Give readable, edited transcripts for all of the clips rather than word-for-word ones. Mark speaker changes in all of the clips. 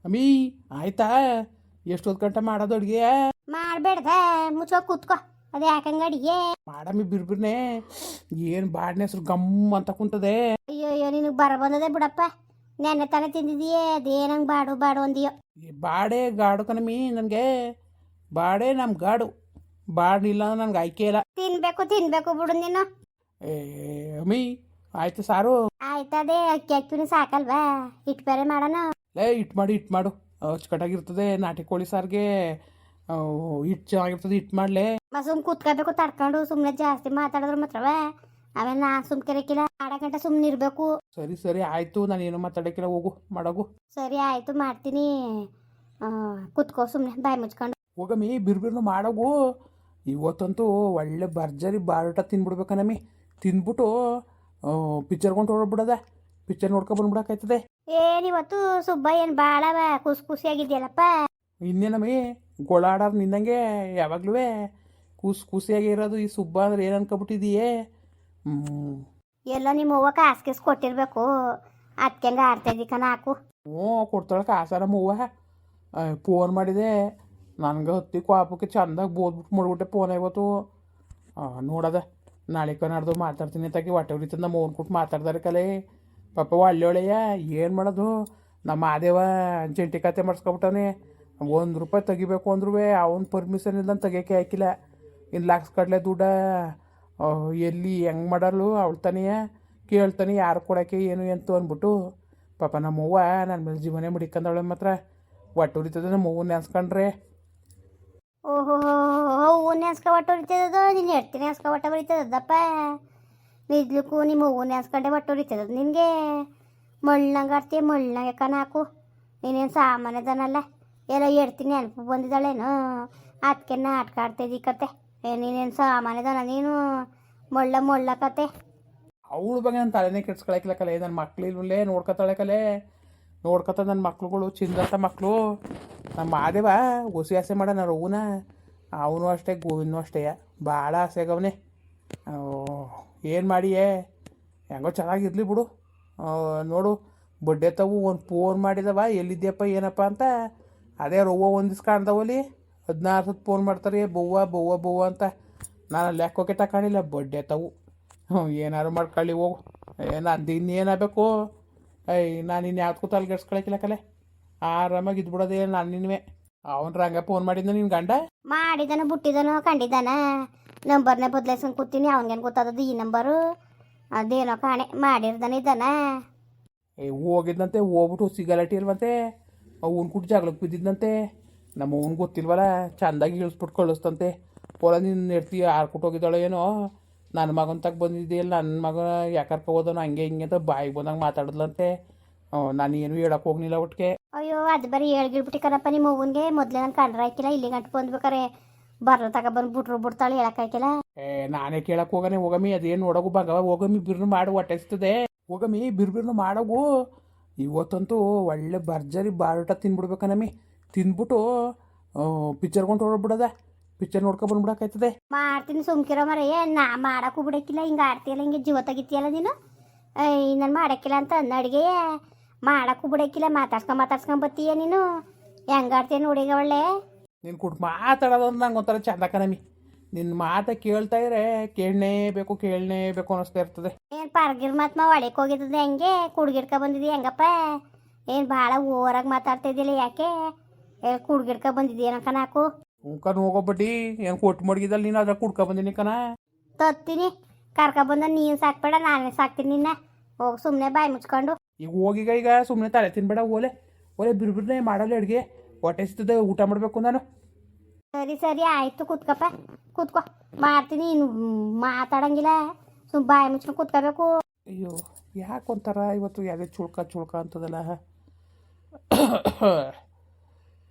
Speaker 1: ಅಮ್ಮಿ ಆಯ್ತಾ ಎಷ್ಟೊತ್ತು ಗಂಟೆ ಮಾಡೋದು ಅಡುಗೆ
Speaker 2: ಮಾಡ್ಬೇಡ್ದ ಮುಚ್ಚೋ ಕೂತ್ಕೋ ಅದೇ ಯಾಕಂಗ ಅಡಿಗೆ
Speaker 1: ಮಾಡಮ್ಮಿ ಬಿರ್ಬಿರ್ನೆ ಏನು ಬಾಡ್ನೆ ಹೆಸ್ರು ಗಮ್ ಅಂತ ಕುಂತದೆ.
Speaker 2: ಅಯ್ಯೋ ಅಯ್ಯೋ ನಿನಗೆ ಬರ ಬಂದದೆ ಬಿಡಪ್ಪ. ನೆನ್ನೆ ತಾನೇ ತಿಂದಿದೀಯೇ ಅದೇನಂಗೆ ಬಾಡು ಬಾಡು ಅಂದಿಯೋ.
Speaker 1: ಈ ಬಾಡೆ ಗಾಡು ಕಣಮ್ಮಿ ನನಗೆ ಬಾಡೆ ನಮ್ಮ ಗಾಡು ಬಾಡಿಲ್ಲ ನನಗೆ ಆಯ್ಕೆ ಇಲ್ಲ.
Speaker 2: ತಿನ್ಬೇಕು ತಿನ್ಬೇಕು ಬಿಡು ನೀನು.
Speaker 1: ಏ ಅಮ್ಮಿ ಆಯ್ತು ಸಾರು
Speaker 2: ಆಯ್ತದೆ ಅಕ್ಕಿ ಅಕ್ಕಿನೂ ಸಾಕಲ್ವಾ ಇಟ್ಟು ಬೇರೆ ಮಾಡೋಣ.
Speaker 1: ಇಟ್ಟು ಮಾಡು ಅಚ್ಚುಕಟ್ಟಾಗಿರ್ತದೆ. ನಾಟಿ ಕೋಳಿ ಸಾರಿಗೆ ಹಿಟ್ಟು ಚೆನ್ನಾಗಿರ್ತದೆ. ಹಿಟ್ಟು ಮಾಡಲೇ
Speaker 2: ಸುಮ್ ಕೂತ್ಕೋಬೇಕು ತಡ್ಕೊಂಡು. ಸುಮ್ಮನೆ ಜಾಸ್ತಿ ಮಾತಾಡಿದ್ರು ಮಾತ್ರವ ಆಮೇಲೆ ನಾ ಸುಮ್ಕಿರಕ್ಕಿಲ್ಲ. ಆಡ ಗಂಟೆ ಸುಮ್ಮನೆ ಇರಬೇಕು.
Speaker 1: ಸರಿ ಸರಿ ಆಯಿತು, ನಾನು ಏನು ಮಾತಾಡೋಕ್ಕಿಲ್ಲ, ಹೋಗು ಮಾಡೋಗು.
Speaker 2: ಸರಿ ಆಯಿತು ಮಾಡ್ತೀನಿ. ಕುತ್ಕೋ ಸುಮ್ಮನೆ ಬಾಯಿ ಮುಚ್ಕೊಂಡು.
Speaker 1: ಹೋಗಮ್ಮಿ ಬಿರ್ಬಿರ್ನು ಮಾಡೋಗು. ಇವತ್ತಂತೂ ಒಳ್ಳೆ ಭರ್ಜರಿ ಬಾರೂಟ ತಿನ್ಬಿಡ್ಬೇಕನಮ್ಮಿ. ತಿಂದ್ಬಿಟ್ಟು ಪಿಕ್ಚರ್ಕೊಂಡು ಹೊರಡ್ಬಿಡೋದ. ಪಿಕ್ಚರ್ ನೋಡ್ಕೊಂಡು ಬಂದ್ಬಿಡೋಕಾಯ್ತದೆ.
Speaker 2: ಏನಿವತ್ತು ಸುಬ್ಬ ಏನು ಭಾಳ ಖುಷಿಯಾಗಿದ್ಯಲ್ಲಪ್ಪ.
Speaker 1: ಇನ್ನೇನಮ್ಮಿ ಗೋಳಾಡೋರು ನಿನ್ನಂಗೆ ಯಾವಾಗಲೂ ಖುಷಿಯಾಗಿ ಇರೋದು. ಈ ಸುಬ್ಬ ಅಂದ್ರೆ ಏನು ಅನ್ಕೊಬಿಟ್ಟಿದೀಯೇ?
Speaker 2: ಎಲ್ಲ ನಿಮ್ಮ ಅವ್ವ ಕಾಸ್ಕೇಸ್ ಕೊಟ್ಟಿರ್ಬೇಕು. ಅದಕ್ಕೆ ಆಡ್ತಾಯಿದ್ದಿ ಕಣ ಹಾಕು.
Speaker 1: ಹ್ಞೂ ಕೊಡ್ತಾಳೆ ಕಾಸಾರ ಮೂವ. ಫೋನ್ ಮಾಡಿದೆ ನನಗೆ ಹೊತ್ತಿ ಕೋಪಕ್ಕೆ ಚೆಂದಾಗಿ ಬೋದ್ಬಿಟ್ಟು ಮಾಡ್ಬಿಟ್ಟೆ ಫೋನ್ ಇವತ್ತು. ನೋಡದ ನಾಳೆ ಕನಾಡ್ದು ಮಾತಾಡ್ತೀನಿ ತಾಕಿ ಹೊಟ್ಟೆ ಉರಿತದ. ನಮ್ಮ ಓನ್ ಕೊಟ್ಟು ಮಾತಾಡ್ದಾರೆ ಕಲೆ ಪಾಪ ಒಳ್ಳೆಯ ಏನು ಮಾಡೋದು. ನಮ್ಮ ಮಾದೇವ ಜಂಟಿ ಕತೆ ಮಾಡಿಸ್ಕೊಬಿಟ್ಟವನೆ. ₹1 ತೆಗಿಬೇಕು ಅಂದ್ರೂ ಅವನ ಪರ್ಮಿಷನ್ ಇಲ್ದಂತ ತೆಗಿಯೋಕೆ ಹಾಕಿಲ್ಲ. ಇನ್ನು ಲಕ್ಷ ಕಡಲೆ ದುಡ್ಡ ಎಲ್ಲಿ ಹೆಂಗೆ ಮಾಡಲು ಅವಳು ತಾನೆಯ ಕೇಳ್ತಾನೆ ಯಾರು ಕೊಡೋಕ್ಕೆ ಏನು ಎಂತು ಅಂದ್ಬಿಟ್ಟು. ಪಾಪ ನಮ್ಮವ್ವ ನನ್ನ ಮೇಲೆ ಜೀವನೇ ಮುಡಿಕಂದವಳೆ. ಮಾತ್ರ ಹೊಟ್ಟೆ ಉರಿತದೆ ನಮ್ಮ ಅವ್ವನ್ನ ನೆನ್ಸ್ಕೊಂಡ್ರೆ.
Speaker 2: ಓಹೋ ಹೂವು ನೆನ್ಸ್ಕೊ ಒಟ್ಟು ಹೊಡಿತದ. ನೀನು ಹೇಳ್ತೀನಿ ನೆನ್ಸ್ಕೊ ಒಟ್ಟ ಬರೀತದಪ್ಪ. ನಿಜ್ಲಕ್ಕೂ ನಿಮ್ಮ ಹೂವು ನೆನ್ಸ್ಕೊಂಡೆ ಒಟ್ಟು ಹೊಡಿತದ ನಿನಗೆ. ಮಳ್ಳಂಗೆ ಆಡ್ತೀಯ ಮಳ್ಳಂಗೆ ಕಣ ಹಾಕು. ನೀನೇನು ಸಾಮಾನ್ಯದನಲ್ಲ. ಎಲ್ಲ ಹೇಳ್ತೀನಿ ನೆನಪು ಬಂದಿದ್ದಾಳೇನು ಅದಕ್ಕೆ ನಾಟಕ ಆಡ್ತಾಯಿದ್ದಿ ಕತೆ. ನೀನೇನು ಸಾಮಾನ್ಯದನ ನೀನು ಮೊಳ್ಳ ಕತೆ.
Speaker 1: ಅವಳ ಬಗ್ಗೆ ನನ್ನ ತಲೆನೇ ಕೆಡ್ಸ್ಕೊಳಕಿಲ್ಲ ಕಲೆ. ನನ್ನ ಮಕ್ಳಿಲ್ವಲ್ಲೇ ನೋಡ್ಕೊತಾಳೆ ಕಲೆ. ನೋಡ್ಕೊತ ನನ್ನ ಮಕ್ಳುಗಳು ಚಿಂದಂಥ ಮಕ್ಕಳು. ನಮ್ಮ ಮಾದೇವ ಹೊಸಿ ಆಸೆ ಮಾಡ ನಾನು ಹೂನ. ಅವನು ಅಷ್ಟೇ ಗೋವಿಂದನು ಅಷ್ಟೇ ಭಾಳ ಆಸೆ ಆಗವನೆ. ಏನು ಮಾಡಿಯೇ ಹೆಂಗೋ ಚೆನ್ನಾಗಿರ್ಲಿ ಬಿಡು. ನೋಡು ಬಡ್ಡೆ ತಾವು ಒಂದು ಫೋನ್ ಮಾಡಿದವ ಎಲ್ಲಿದ್ಯಪ್ಪ ಏನಪ್ಪ ಅಂತ. ಅದೇ ರವ್ವ ಒಂದಿವ್ಸ ಕಾಣ್ದವಲ್ಲಿ 16 ಸತಿ ಫೋನ್ ಮಾಡ್ತಾರೆ ಬವ್ವ ಅಂತ. ನಾನು ಲೆಕ್ಕೋಕೆ ತಗೊಂಡಿಲ್ಲ ಬಡ್ಡೆ ತಾವು. ಏನಾರು ಮಾಡ್ಕೊಳ್ಳಿ ಹೋಗು. ನಂದು ಇನ್ನೇನಾಗಬೇಕು. ನಾನು ಇನ್ನು ಯಾವ್ದಕ್ಕೂ ತಲೆಗೆಡ್ಸ್ಕೊಳಕಿಲ್ಲ ಕಲೆ. ಆರಾಮಾಗಿ ಇದ್ಬಿಡೋದೇ ನಾನು ನಿನ್ವೆ. ಅವನು ರಂಗ ಫೋನ್ ಮಾಡಿದ್ನ ನಿನ್ನ ಗಂಡ
Speaker 2: ಮಾಡಿದನು ಬಿಟ್ಟಿದನು ಕಂಡಿದ್ದಾನ. ನಂಬರ್ನೇ ಬದಲಾಯಿಸ್ಕೊಂಡು ಕೂತೀನಿ. ಅವನಿಗೇನು ಗೊತ್ತಾದದ್ದು ಈ ನಂಬರು. ಅದೇನೋ ಕಾಣೆ ಮಾಡಿರ್ದಾನೆ ಇದ್ದಾನ.
Speaker 1: ಹೋಗಿದ್ದಂತೆ. ಹೋಗ್ಬಿಟ್ಟು ಸಿಗಲಾಟಿ ಇಲ್ವಂತೆ. ಅವ್ನು ಕುಟ್ಟು ಜಗಳಕ್ಕೆ ಬಿದ್ದಿದ್ದಂತೆ. ನಮ್ಮ ಅವ್ನು ಗೊತ್ತಿಲ್ವಲ್ಲ ಚೆಂದಾಗಿ ಇಳಿಸ್ಬಿಟ್ಟು ಕಳಿಸ್ತಂತೆ. ಪೋಲ ನಿನ್ನ ನೆಡ್ತಿ ಯಾರು ಕೊಟ್ಟೋಗಿದ್ದಾಳೋ ಏನೋ. ನನ್ನ ಮಗನ ತಗ ಬಂದಿದೆಯಲ್ಲ ನನ್ನ ಮಗ ಯಾಕರ್ಕ ಹೋದನು ಹಂಗೆ ಹಿಂಗೆ ಅಂತ ಬಾಯಿಗೆ ಬಂದಂಗೆ ಮಾತಾಡಿದ್ಲಂತೆ. ನಾನು ಏನು ಹೇಳಕ್ಕೆ ಹೋಗ್ನಿಲ್ಲ ಒಟ್ಟಿಗೆ.
Speaker 2: ಅಯ್ಯೋ ಅದು ಬರೀ ಹೇಳ್ಗಿಡ್ಬಿಟ್ಟು ಕಣಪ್ಪ ನಿಮ್ಮ ಅವ್ವನಿಗೆ. ಮೊದಲೇ ನಾನು ಕಂಡ್ರೆ ಹಾಕಿಲ್ಲ. ಇಲ್ಲಿ ಗಂಟು ಬಂದ್ಬೇಕಾರೆ ಬರ್ರ ತಗೊಬಂದು ಬಿಡ್ತಾಳೆ ಹೇಳಕ್ಕೆ ಹಾಕಿಲ್ಲ.
Speaker 1: ನಾನೇ ಕೇಳಕ್ಕೆ ಹೋಗನೆ. ಹೋಗಮ್ಮಿ ಅದೇನು ನೋಡೋಗು ಭಾಗವ. ಹೋಗಮ್ಮಿ ಬಿರ್ನು ಮಾಡಿ ಹೊಟ್ಟೆಸ್ತದೆ. ಹೋಗಮ್ಮಿ ಬಿರ್ಬಿರ್ನು ಮಾಡೋಗು. ಇವತ್ತಂತೂ ಒಳ್ಳೆ ಭರ್ಜರಿ ಬಾರೂಟ ತಿನ್ಬಿಡ್ಬೇಕನಮ್ಮಿ. ತಿಂದ್ಬಿಟ್ಟು ಪಿಕ್ಚರ್ಕೊಂಡು ಹೊರಡ್ಬಿಡೋದ. ಪಿಕ್ಚರ್ ನೋಡ್ಕೊಂಡು ಬಂದ್ಬಿಡೋಕಾಯ್ತದೆ.
Speaker 2: ಮಾಡ್ತೀನಿ ಸುಮ್ಕಿರೋ ಮರೆಯ. ನಾ ಮಾಡೋಕ್ಕೂ ಬಿಡಕ್ಕಿಲ್ಲ. ಹಿಂಗೆ ಆಡ್ತೀಯಲ್ಲ ಹಿಂಗೆ ಜೀವ ತೆಗಿತೀಯಲ್ಲ ನೀನು. ನಾನು ಮಾಡೋಕ್ಕಿಲ್ಲ ಅಂತ ಅಂದ ಅಡುಗೆ ಮಾಡೋಕ್ಕೂ ಬಿಡಕ್ಕಿಲ್ಲ. ಮಾತಾಡ್ಸ್ಕೊಂಡು ಬರ್ತೀಯ ನೀನು. ಹೆಂಗೆ ಆಡ್ತೀಯ ನೋಡಿಗ ಒಳ್ಳೆ.
Speaker 1: ನೀನು ಕೊಟ್ಟು ಮಾತಾಡೋದಂದ್ರೆ ನಂಗೆ ಒಂಥರ ಚಂದ ಕಣಮ್ಮಿ. ನಿನ್ನ ಮಾತ ಕೇಳ್ತಾ ಇದ್ರೆ ಕೇಳನೇ ಬೇಕು ಅನ್ನಿಸ್ತಾ ಇರ್ತದೆ.
Speaker 2: ಏನು ಪರ್ಗಿರ್ ಮಾತು ಒಳಕ್ಕೆ ಹೋಗಿದ್ದದೆ ಹೆಂಗೆ ಕುಡ್ಗಿಡ್ಕ ಬಂದಿದ್ದೀಯ ಹೆಂಗಪ್ಪ. ಏನು ಭಾಳ ಓವರಾಗಿ ಮಾತಾಡ್ತಾ ಇದ್ದಿಲ್ಲ ಯಾಕೆ. ಕುಡ್ಗಿಡ್ಕ ಬಂದಿದ್ದೀಯ ಕಣ ಹಾಕು.
Speaker 1: ಕಣ್ ಹೋಗೋಬಡ್ಡಿ ಏನು ಕೊಟ್ಟು ಮಡಗಿದಲ್ಲಿ ನೀನು ಅದ್ರ ಕುಡ್ಕೊ ಬಂದಿನಿ ಕಣ.
Speaker 2: ತತ್ತೀನಿ ಕರ್ಕೊಬಂದ ನೀನು ಸಾಕ್ಬೇಡ ನಾನೇ ಸಾಕ್ತೀನಿ ನಿನ್ನ. ಹೋಗಿ ಸುಮ್ಮನೆ ಬಾಯಿ ಮುಚ್ಕೊಂಡು.
Speaker 1: ಈಗ ಹೋಗಿಗ ಈಗ ಸುಮ್ಮನೆ ತಲೆ ತಿನ್ಬೇಡ. ಓಲೆ ಬಿರ್ಬಿರ್ನೇ ಮಾಡಲ್ಲ ಅಡುಗೆ. ಹೊಟ್ಟೆ ಸಿಗ್ತದೆ ಊಟ ಮಾಡಬೇಕು ನಾನು.
Speaker 2: ಸರಿ ಆಯಿತು ಕೂತ್ಕೋ ಮಾಡ್ತೀನಿ. ಇನ್ನು ಮಾತಾಡಂಗಿಲ್ಲ. ಸುಮ್ಮ ಬಾಯಿ ಮುಚ್ಕೊಂಡು ಕೂತ್ಕೋಬೇಕು.
Speaker 1: ಅಯ್ಯೋ ಯಾಕೊಂಥರ ಇವತ್ತು ಯಾವುದೇ ಚುಳ್ಕ ಅಂತದಲ್ಲ.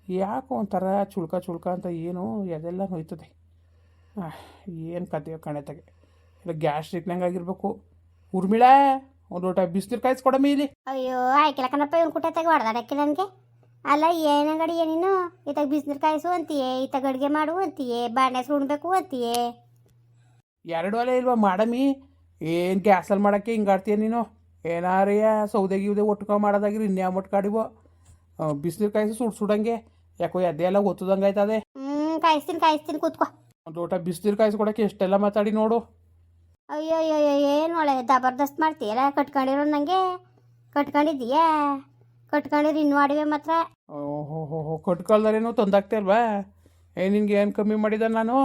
Speaker 1: ಯಾಕೋ ಒಂಥರ ಚುಳ್ಕ ಅಂತ ಏನು ಅದೆಲ್ಲ ನೋಯ್ತದೆ. ಏನು ಕತೆಯೋ ಕಣೆತಾಗೆ. ಇಲ್ಲ ಗ್ಯಾಸ್ಟ್ರಿಕ್ನಂಗೆ ಆಗಿರ್ಬೇಕು. ಉರ್ಮಿಳ ಒಂದು ಲೋಟ ಬಿಸಿನೀರು ಕಾಯಿಸ್ಕೊಡಮ್ಮಿ ಇಲ್ಲಿ.
Speaker 2: ಅಯ್ಯೋ ಆಯ್ಕಿಲ್ಲ ಕಣಪ್ಪ. ಇವ್ನು ಕುಟ್ಟೆತಾಗ ಹೊಡೆದಾಡಕ್ಕಿಲ್ಲ ನನಗೆ. ಅಲ್ಲ ಏನಂಗಡಿ ಏನಿನ್ನು ಇತ್ತಾಗ ಬಿಸಿನೀರು ಕಾಯಿಸು ಅಂತೀಯೇ, ಇತ್ತಾಗ ಅಡುಗೆ ಮಾಡು ಅಂತೀಯೇ, ಬಾಣೆ ಸುಣ್ಬೇಕು ಅಂತೀಯೇ.
Speaker 1: 2 ಒಲೆ ಇಲ್ವಾ ಮಾಡಮ್ಮಿ. ಏನು ಗ್ಯಾಸಲ್ಲಿ ಮಾಡೋಕ್ಕೆ ಹಿಂಗೆ ಆಡ್ತೀಯ ನೀನು. ಏನಾರಯ್ಯ ಸೌದೆ ಗಿವ್ದೆ ಒಟ್ಕೊ ಮಾಡೋದಾಗಿರಿ ಇನ್ಯಾವ ಮಟ್ಕಾಡಿವೋ. ಬಿಸಿನೀರು ಕಾಯಿಸಿ ಸುಡಂಗೆ ಯಾಕೋ ಎದೆ ಎಲ್ಲ ಒತ್ತದಂಗೆ ಆಯ್ತದೆ.
Speaker 2: ಕಾಯಿಸ್ತೀನಿ ಕೂತ್ಕೋ.
Speaker 1: ಒಂದು ಲೋಟ ಬಿಸಿನೀರು ಕಾಯಿಸ್ಕೊಡಕ್ಕೆ ಎಷ್ಟೆಲ್ಲ ಮಾತಾಡಿ ನೋಡು.
Speaker 2: ಅಯ್ಯೋ ಅಯ್ಯೋ ಅಯ್ಯೋ ಏನು ಒಳ್ಳೆ ಜಬರ್ದಸ್ತ್ ಮಾಡ್ತೀಯಲ್ಲ. ಕಟ್ಕೊಂಡಿರೋ ನನಗೆ ಕಟ್ಕೊಂಡಿದ್ದೀಯಾ? ಕಟ್ಕೊಂಡಿರಿ ಇನ್ನೂ ಆಡಿವೆ ಮಾತ್ರ.
Speaker 1: ಓಹೋ ಕಟ್ಕೊಳ್ದಾರೇನು ತಂದಾಗ್ತಾ ಅಲ್ವಾ? ನಿನ್ಗೆ ಏನು ಕಮ್ಮಿ ಮಾಡಿದ ನಾನು?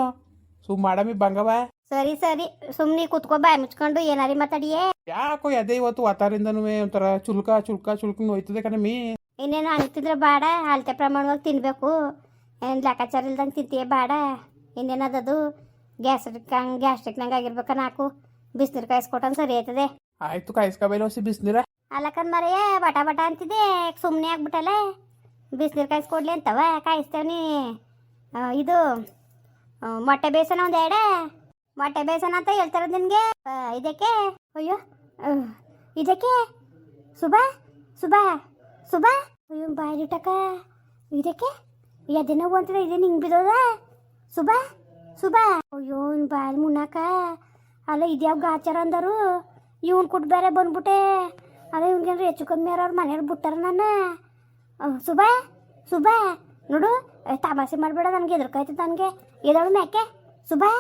Speaker 1: ಮಾಡಮಿ ಬಂಗವ.
Speaker 2: ಸರಿ ಸರಿ ಸುಮ್ಮನೆ ಕೂತ್ಕೋ, ಬಾಯಿ ಮುಚ್ಕೊಂಡು ಏನಾರಿ ಮಾತಾಡಿಯೇ.
Speaker 1: ಯಾಕೋ ಅದೇ ಇವತ್ತು ವಾತಾರಿಂದನೂ ಒಂಥರ ಚುಲ್ಕ ನೋಯ್ತದೆ ಕಣಮಿ.
Speaker 2: ಇನ್ನೇನು ಅನ್ತಿದ್ರೆ ಬೇಡ, ಅಳತೆ ಪ್ರಮಾಣವಾಗಿ ತಿನ್ನಬೇಕು. ಏನು ಲೆಕ್ಕಾಚಾರ ಇಲ್ದಂಗೆ ತಿಂತೀಯ ಬೇಡ. ಇನ್ನೇನದದು ಗ್ಯಾಸ್ಟ್ರಿಕ್ ನಂಗೆ ಆಗಿರ್ಬೇಕ. ನಾಲ್ಕು ಬಿಸಿನೀರು ಕಾಯಿಸ್ಕೊಟ್ಟಂಗೆ ಸರಿ ಆಯ್ತದೆ.
Speaker 1: ಆಯ್ತು ಕಾಯಿಸ್ಕೊಬೇಲ ಹೊಸಿ ಬಿಸಿನೀರ.
Speaker 2: ಅಲ್ಲಕ್ಕನ್ ಮರೆಯ ಬಟ ಬಟ ಅಂತಿದ್ದೆ, ಸುಮ್ಮನೆ ಆಗ್ಬಿಟ್ಟಲ್ಲ. ಬಿಸಿನೀರು ಕಾಯಿಸ್ಕೊಡ್ಲಿ ಅಂತವ ಕಾಯಿಸ್ತೇವನಿ. ಇದು ಮೊಟ್ಟೆ ಬೇಸನ ಒಂದು ಎಡೆ ಮೊಟ್ಟೆ ಬೇಸನ ಅಂತ ಹೇಳ್ತಾರದು ನಿನಗೆ. ಇದಕ್ಕೆ ಅಯ್ಯೋ ಇದಕ್ಕೆ ಸುಬಾ ಸುಬಾ ಸುಬಾ ಅಯ್ಯೋ ಬಾಯಿಲಿಟ್ಟಕ್ಕ. ಇದಕ್ಕೆ ಎದೆ ನೋವು ಅಂತದೆ, ಇದೇನು ಹಿಂಗೆ ಬಿದ್ದೋದ? ಸುಬಾ ಸುಬಾ ಅಯ್ಯೋ ಇವ್ನು ಬಾಯಿ ಮುನ್ನಾಕ. ಅಲ್ಲ ಇದ್ಯಾವ ಗಾಚಾರ ಅಂದರು. ಇವ್ನು ಕೊಟ್ಟು ಬೇರೆ ಬಂದ್ಬಿಟ್ಟೆ. ಅಲ್ಲ ಇವ್ನಿಗೇನ್ರಿ ಹೆಚ್ಚು ಕಮ್ಮಿ ಅವ್ರ ಮನೆಯವ್ರು ಬಿಟ್ಟಾರ ನನ್ನ. ಸುಬಾ ಸುಬಾ ನೋಡು, ತಮಾಷೆ ಮಾಡಬೇಡ, ನನಗೆ ಎದುರ್ಕಾಯ್ತದೆ. ನನಗೆ ಎದಳು ಮ್ಯಾಕೆ. ಸುಬಾ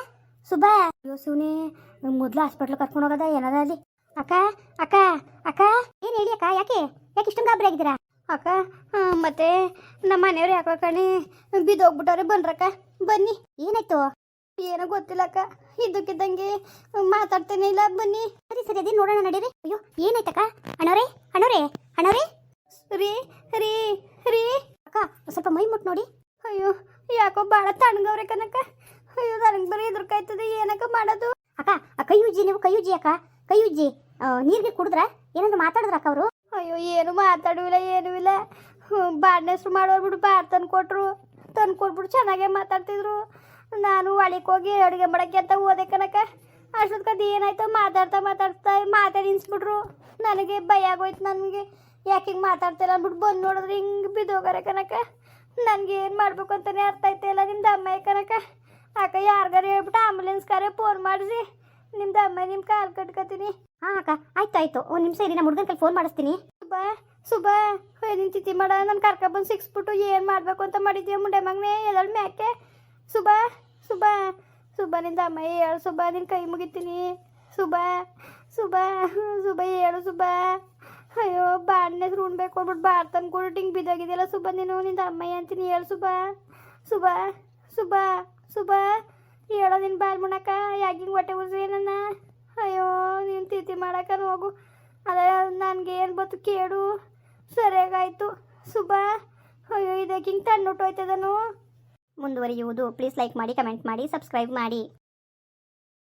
Speaker 2: ಸುಬಾ ಅಯ್ಯೋ ಸುನೆ ಮೊದಲು ಹಾಸ್ಪಿಟ್ಲ್ ಕರ್ಕೊಂಡು ಹೋಗೋದ ಏನದ ಅಲ್ಲಿ. ಅಕ್ಕ ಅಕ್ಕ ಅಕ್ಕ ಏನು ಹೇಳಿ ಅಕ್ಕ, ಯಾಕೆ ಇಷ್ಟೊಂದು ಗಾಬರಿ ಆಗಿದ್ದೀರಾ ಅಕ್ಕ? ಮತ್ತೆ ನಮ್ಮ ಮನೆಯವ್ರು ಯಾಕೋ ಕಣೆ ಬಿದ್ದೋಗ್ಬಿಟ್ಟವ್ರೆ. ಬನ್ರಕ್ಕ ಬನ್ನಿ. ಏನಾಯ್ತು? ಏನೋ ಗೊತ್ತಿಲ್ಲ ಅಕ್ಕ, ಇದ್ದಕ್ಕಿದ್ದಂಗೆ ಮಾತಾಡ್ತೇನೆ ಇಲ್ಲ. ಬನ್ನಿ. ಸರಿ ಸರಿ ಅದೇ ನೋಡೋಣ ನಡೀರಿ. ಅಯ್ಯೋ ಏನಾಯ್ತಕ್ಕ? ಅಣ್ಣವ್ರೆ ಅಣ್ಣವ್ರೆ ಅಣ್ಣವ್ರೆ ರೀ ರೀ ರೀ ಅಕ್ಕ ಸ್ವಲ್ಪ ಮೈ ಮುಟ್ಟು ನೋಡಿ. ಅಯ್ಯೋ ಯಾಕೋ ಭಾಳ ತಣ್ಣಗವ್ರೆ ಕನಕ. ಅಯ್ಯೋ ನನಗೆ ಬರೀ ಎದುರ್ಕಾಯ್ತದೆ. ಏನಕ್ಕ ಮಾಡೋದು ಅಕ್ಕ? ಕೈ ಉಜ್ಜಿ ನೀವು, ಕೈ ಉಜ್ಜಿ ಅಕ್ಕ, ಕೈ ಉಜ್ಜಿ. ನೀರಿಗೆ ಕುಡಿದ್ರ ಏನಾದ್ರು ಮಾತಾಡಿದ್ರ ಅಕ್ಕ ಅವರು? ಅಯ್ಯೋ ಏನು ಮಾತಾಡುವಿಲ್ಲ, ಏನೂ ಇಲ್ಲ. ಬಾಡ್ನ ಹೆಸ್ರು ಮಾಡೋರು ಬಿಡು, ಬಾಡ್ ತಂದ್ಕೊಟ್ಬಿಟ್ಟು ಚೆನ್ನಾಗೇ ಮಾತಾಡ್ತಿದ್ರು. ನಾನು ಒಳಕ್ಕೆ ಹೋಗಿ ಅಡುಗೆ ಮಾಡೋಕ್ಕೆ ಅಂತ ಹೋದೆ ಕನಕ. ಅಷ್ಟೊತ್ಕದು ಏನಾಯ್ತು ಮಾತಾಡ್ತಾ ಮಾತಾಡಿ ನಿನ್ಸ್ಬಿಟ್ರು. ನನಗೆ ಭಯ ಆಗೋಯ್ತು. ನನಗೆ ಯಾಕೆ ಹಿಂಗೆ ಮಾತಾಡ್ತಿಲ್ಲ ಅಂದ್ಬಿಟ್ಟು ಬಂದು ನೋಡಿದ್ರೆ ಹಿಂಗೆ ಬಿದ್ದೋಗಾರೆ ಕನಕ. ನನಗೆ ಏನು ಮಾಡಬೇಕು ಅಂತಲೇ ಅರ್ಥ ಆಯ್ತಿಲ್ಲ. ನಿಮ್ದು ಅಮ್ಮ ಕನಕ. ಅಕ್ಕ ಯಾರಿಗಾರು ಹೇಳ್ಬಿಟ್ಟು ಆಂಬುಲೆನ್ಸ್ಗಾರೆ ಫೋನ್ ಮಾಡಿಸಿ ನಿಮ್ದು ಅಮ್ಮ ನಿಮ್ಮ ಕಾಲು ಕಟ್ಕೊತೀನಿ. ಹಾಂ ಅಕ್ಕ ಆಯ್ತು ಒಂದು ನಿಮಿಷ ಇರಿ, ನಮ್ಮ ಹುಡುಗನ ಕೈಲಿ ಫೋನ್ ಮಾಡಿಸ್ತೀನಿ. ಸುಬಾ ನಿನ್ನ ತಿಥಿ ಮಾಡ ನಾನು ಕರ್ಕೊಬಂದು ಸಿಕ್ಸ್ಬಿಟ್ಟು ಏನು ಮಾಡಬೇಕು ಅಂತ ಮಾಡಿದ್ದೀವಿ ಮುಂಡೆ ಮಗನೇ. ಎದಳು ಮ್ಯಾಕೆ. ಸುಬಾ ನಿಂದ ಅಮ್ಮ ಹೇಳು ಸುಬಾ, ನಿನ್ನ ಕೈ ಮುಗಿತೀನಿ. ಸುಬಾ ಹೇಳು ಸುಬಾ. ಅಯ್ಯೋ ಬಾಡ್ನೆ ಹೆಸ್ರು ಉಣ್ಬೇಕು ಅಂದ್ಬಿಟ್ಟು ಬಾಡ್ ತಂದ್ಕೊಟ್ಟು ಹಿಂಗೆ ಬಿದ್ದೋಗಿದೆಯಲ್ಲ ಸುಬಾ ನೀನು. ನಿಂದ ಅಮ್ಮಯ್ಯ ಅಂತೀನಿ ಹೇಳು ಸುಬಾ ಹೇಳೋ ನಿನ್ನ ಬಾಲ್ ಮುಣಕ. ಯಾಕೆ ಹಿಂಗೆ ಹೊಟ್ಟೆ ಉರ್ಸಿ ನನ್ನ? ಅಯ್ಯೋ ನೀನು ತಿಥಿ ಮಾಡಕ್ಕ ಹೋಗು. ಅದೇ ನನಗೆ ಏನು ಬತ್ತು ಕೇಳು. ಸರಿಯಾಗಾಯ್ತು ಸುಬಾ. ಅಯ್ಯೋ ಇದಕ್ಕೆ ಹಿಂಗೆ ತಣ್ಣುಟ್ಟೋಯ್ತದನು. ಮುಂದುವರಿಯುವುದು. ಪ್ಲೀಸ್ ಲೈಕ್ ಮಾಡಿ, ಕಮೆಂಟ್ ಮಾಡಿ, ಸಬ್ಸ್ಕ್ರೈಬ್ ಮಾಡಿ.